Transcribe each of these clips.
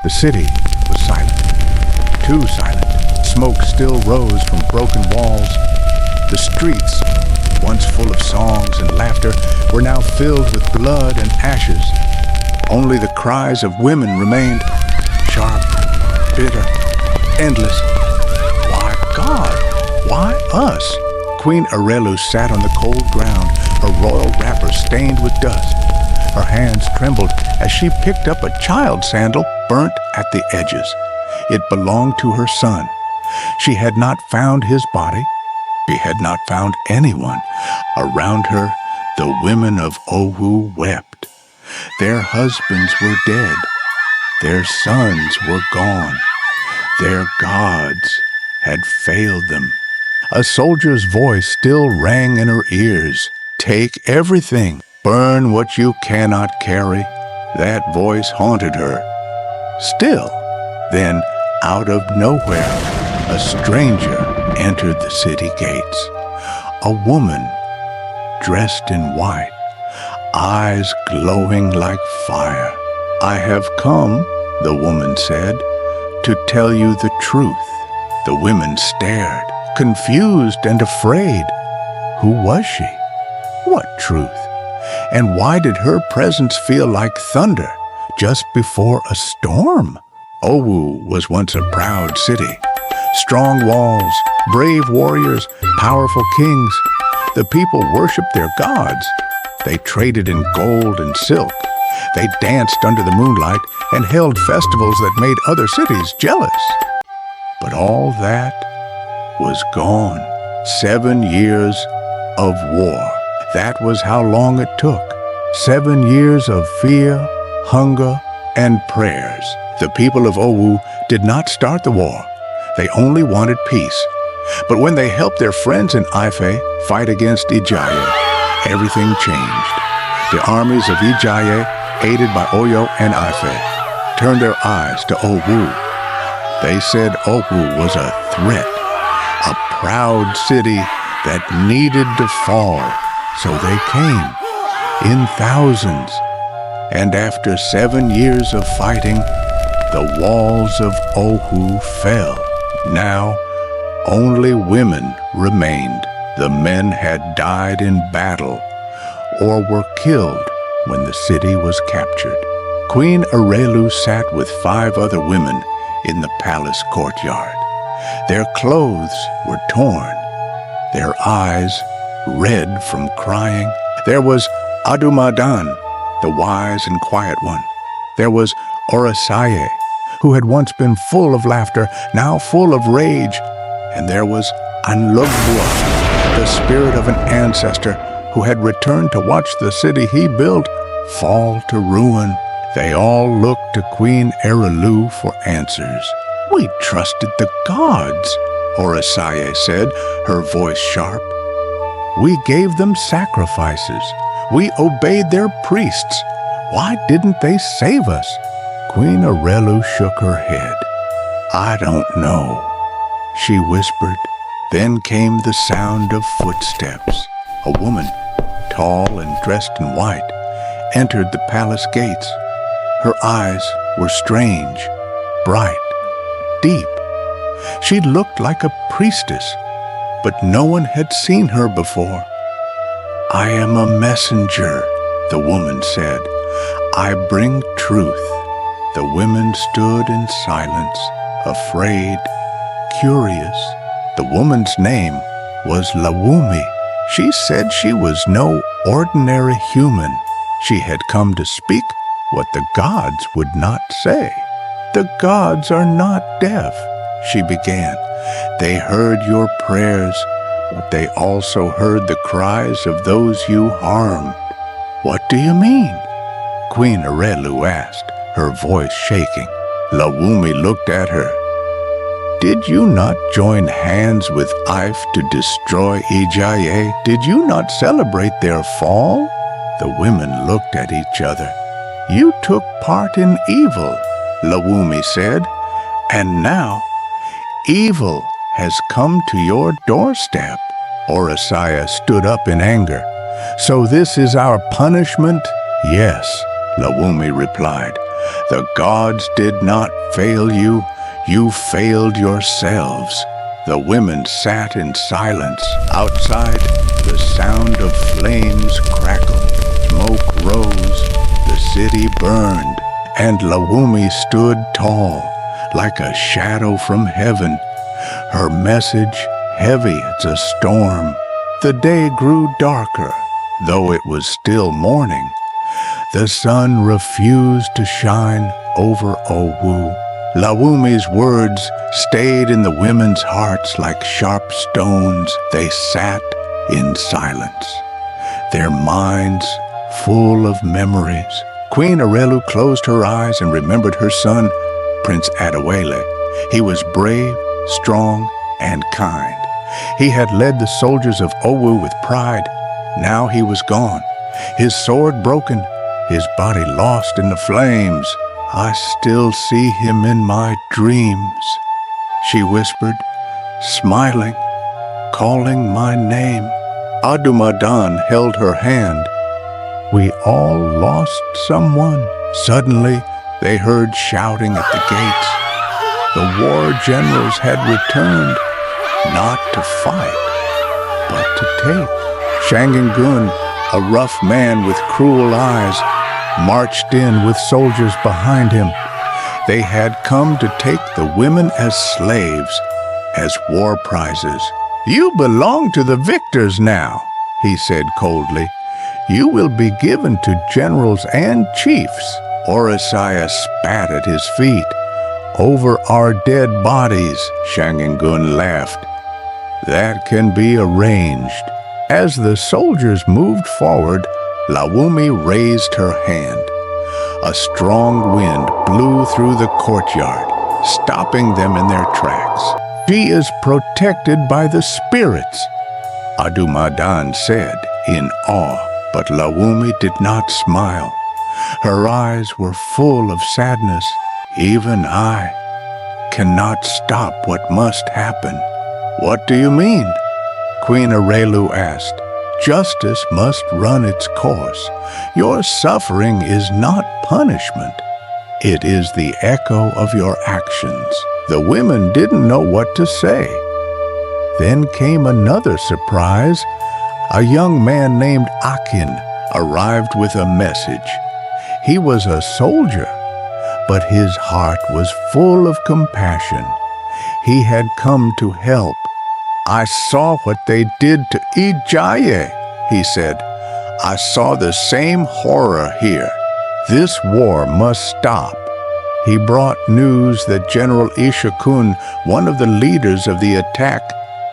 The city was silent, too silent. Smoke still rose from broken walls. The streets, once full of songs and laughter, were now filled with blood and ashes. Only the cries of women remained, sharp, bitter, endless. Why, God, why us? Queen Arelu sat on the cold ground, her royal wrapper stained with dust. Her hands trembled as she picked up a child's sandal burnt at the edges. It belonged to her son. She had not found his body. She had not found anyone. Around her, the women of OWU wept. Their husbands were dead. Their sons were gone. Their gods had failed them. A soldier's voice still rang in her ears. Take everything. Burn what you cannot carry. That voice haunted her. Still, then, out of nowhere, a stranger entered the city gates. A woman dressed in white, eyes glowing like fire. I have come, the woman said, to tell you the truth. The women stared, confused and afraid. Who was she? What truth? And why did her presence feel like thunder just before a storm? OWU was once a proud city. Strong walls, brave warriors, powerful kings. The people worshipped their gods. They traded in gold and silk. They danced under the moonlight and held festivals that made other cities jealous. But all that was gone. 7 years of war. That was how long it took. 7 years of fear, hunger, and prayers. The people of OWU did not start the war. They only wanted peace. But when they helped their friends in Ife fight against Ijaye, everything changed. The armies of Ijaye, aided by Oyo and Ife, turned their eyes to OWU. They said OWU was a threat, a proud city that needed to fall. So they came, in thousands. And after 7 years of fighting, the walls of OWU fell. Now, only women remained. The men had died in battle or were killed when the city was captured. Queen Arelu sat with 5 other women in the palace courtyard. Their clothes were torn, their eyes red from crying. There was Adumadan, the wise and quiet one. There was Orasaye, who had once been full of laughter, now full of rage. And there was Anlogbua, the spirit of an ancestor who had returned to watch the city he built fall to ruin. They all looked to Queen Arelu for answers. We trusted the gods, Orasaye said, her voice sharp. We gave them sacrifices. We obeyed their priests. Why didn't they save us? Queen Arelu shook her head. I don't know, she whispered. Then came the sound of footsteps. A woman, tall and dressed in white, entered the palace gates. Her eyes were strange, bright, deep. She looked like a priestess, but no one had seen her before. I am a messenger, the woman said. I bring truth. The women stood in silence, afraid, curious. The woman's name was Lawumi. She said she was no ordinary human. She had come to speak what the gods would not say. The gods are not deaf, she began. They heard your prayers, but they also heard the cries of those you harmed. What do you mean? Queen Arelu asked, her voice shaking. Lawumi looked at her. Did you not join hands with Ife to destroy Ijaye? Did you not celebrate their fall? The women looked at each other. You took part in evil, Lawumi said, and now evil has come to your doorstep. Orasaya stood up in anger. So this is our punishment? Yes, Lawumi replied. The gods did not fail you, you failed yourselves. The women sat in silence. Outside, the sound of flames crackled. Smoke rose, the city burned, and Lawumi stood tall, like a shadow from heaven. Her message heavy as a storm. The day grew darker, though it was still morning. The sun refused to shine over OWU. Lawumi's words stayed in the women's hearts like sharp stones. They sat in silence, their minds full of memories. Queen Arelu closed her eyes and remembered her son, Prince Adewale. He was brave, strong, and kind. He had led the soldiers of OWU with pride. Now he was gone, his sword broken, his body lost in the flames. I still see him in my dreams, she whispered, smiling, calling my name. Adumadan held her hand. We all lost someone. Suddenly, they heard shouting at the gates. The war generals had returned, not to fight, but to take. Shangangun, a rough man with cruel eyes, marched in with soldiers behind him. They had come to take the women as slaves, as war prizes. You belong to the victors now, he said coldly. You will be given to generals and chiefs. Orasiah spat at his feet. Over our dead bodies, Shangangun laughed. That can be arranged. As the soldiers moved forward, Lawumi raised her hand. A strong wind blew through the courtyard, stopping them in their tracks. She is protected by the spirits, Adumadan said in awe, but Lawumi did not smile. Her eyes were full of sadness. Even I cannot stop what must happen. What do you mean? Queen Arelu asked. Justice must run its course. Your suffering is not punishment. It is the echo of your actions. The women didn't know what to say. Then came another surprise. A young man named Akin arrived with a message. He was a soldier, but his heart was full of compassion. He had come to help. I saw what they did to Ijaye, he said. I saw the same horror here. This war must stop. He brought news that General Ishakun, one of the leaders of the attack,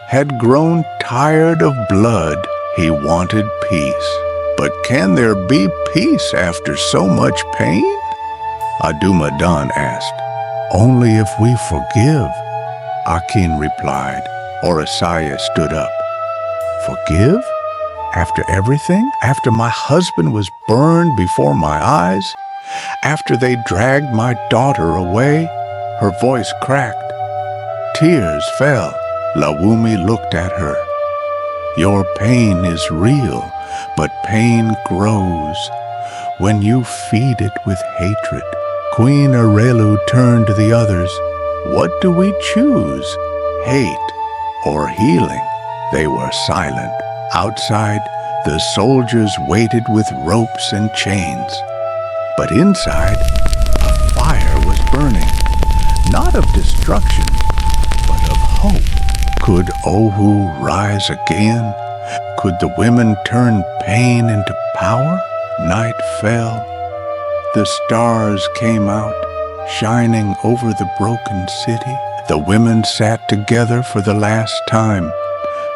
had grown tired of blood. He wanted peace. But can there be peace after so much pain? Adumadan asked. Only if we forgive, Akin replied. Orasiah stood up. Forgive? After everything? After my husband was burned before my eyes? After they dragged my daughter away? Her voice cracked. Tears fell. Lawumi looked at her. Your pain is real, but pain grows when you feed it with hatred. Queen Arelu turned to the others. What do we choose? Hate or healing? They were silent. Outside, the soldiers waited with ropes and chains. But inside, a fire was burning, not of destruction, but of hope. Could OWU rise again? Could the women turn pain into power? Night fell. The stars came out, shining over the broken city. The women sat together for the last time.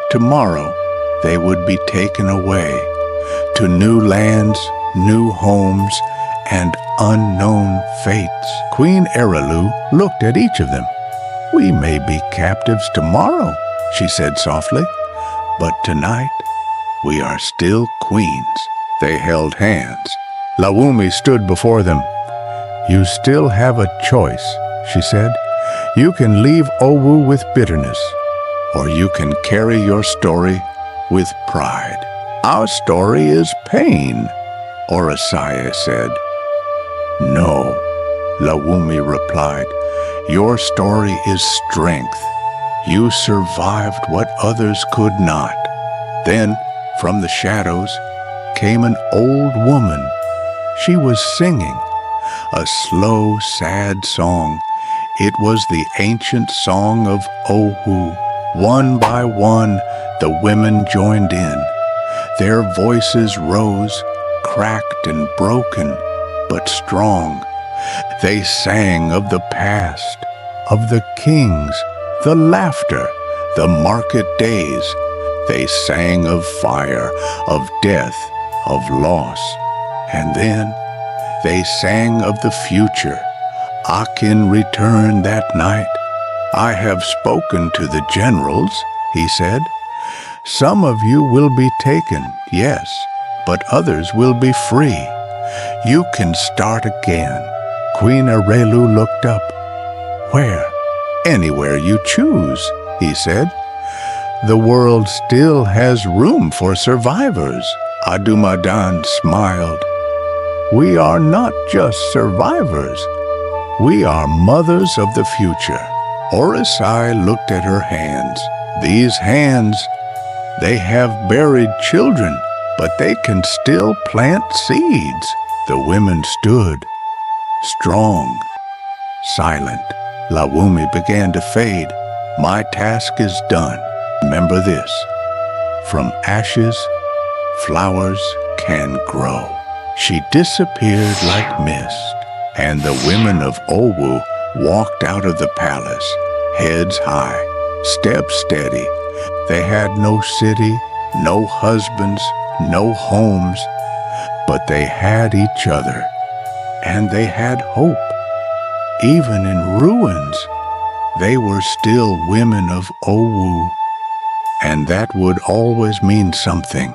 Tomorrow, they would be taken away to new lands, new homes, and unknown fates. Queen Arelu looked at each of them. We may be captives tomorrow, she said softly, but tonight we are still queens. They held hands. Lawumi stood before them. You still have a choice, she said. You can leave OWU with bitterness, or you can carry your story with pride. Our story is pain, Orasiah said. No, Lawumi replied. Your story is strength. You survived what others could not. Then, from the shadows, came an old woman. She was singing a slow, sad song. It was the ancient song of OWU. One by one, the women joined in. Their voices rose, cracked and broken, but strong. They sang of the past, of the kings, the laughter, the market days. They sang of fire, of death, of loss. And then they sang of the future. Akin returned that night. I have spoken to the generals, he said. Some of you will be taken, yes, but others will be free. You can start again. Queen Arelu looked up. Where? Anywhere you choose, he said. The world still has room for survivors. Adumadan smiled. We are not just survivors. We are mothers of the future. Orisai looked at her hands. These hands, they have buried children, but they can still plant seeds. The women stood, strong, silent. Lawumi began to fade. My task is done. Remember this. From ashes, flowers can grow. She disappeared like mist, and the women of OWU walked out of the palace, heads high, steps steady. They had no city, no husbands, no homes, but they had each other, and they had hope. Even in ruins, they were still women of OWU, and that would always mean something.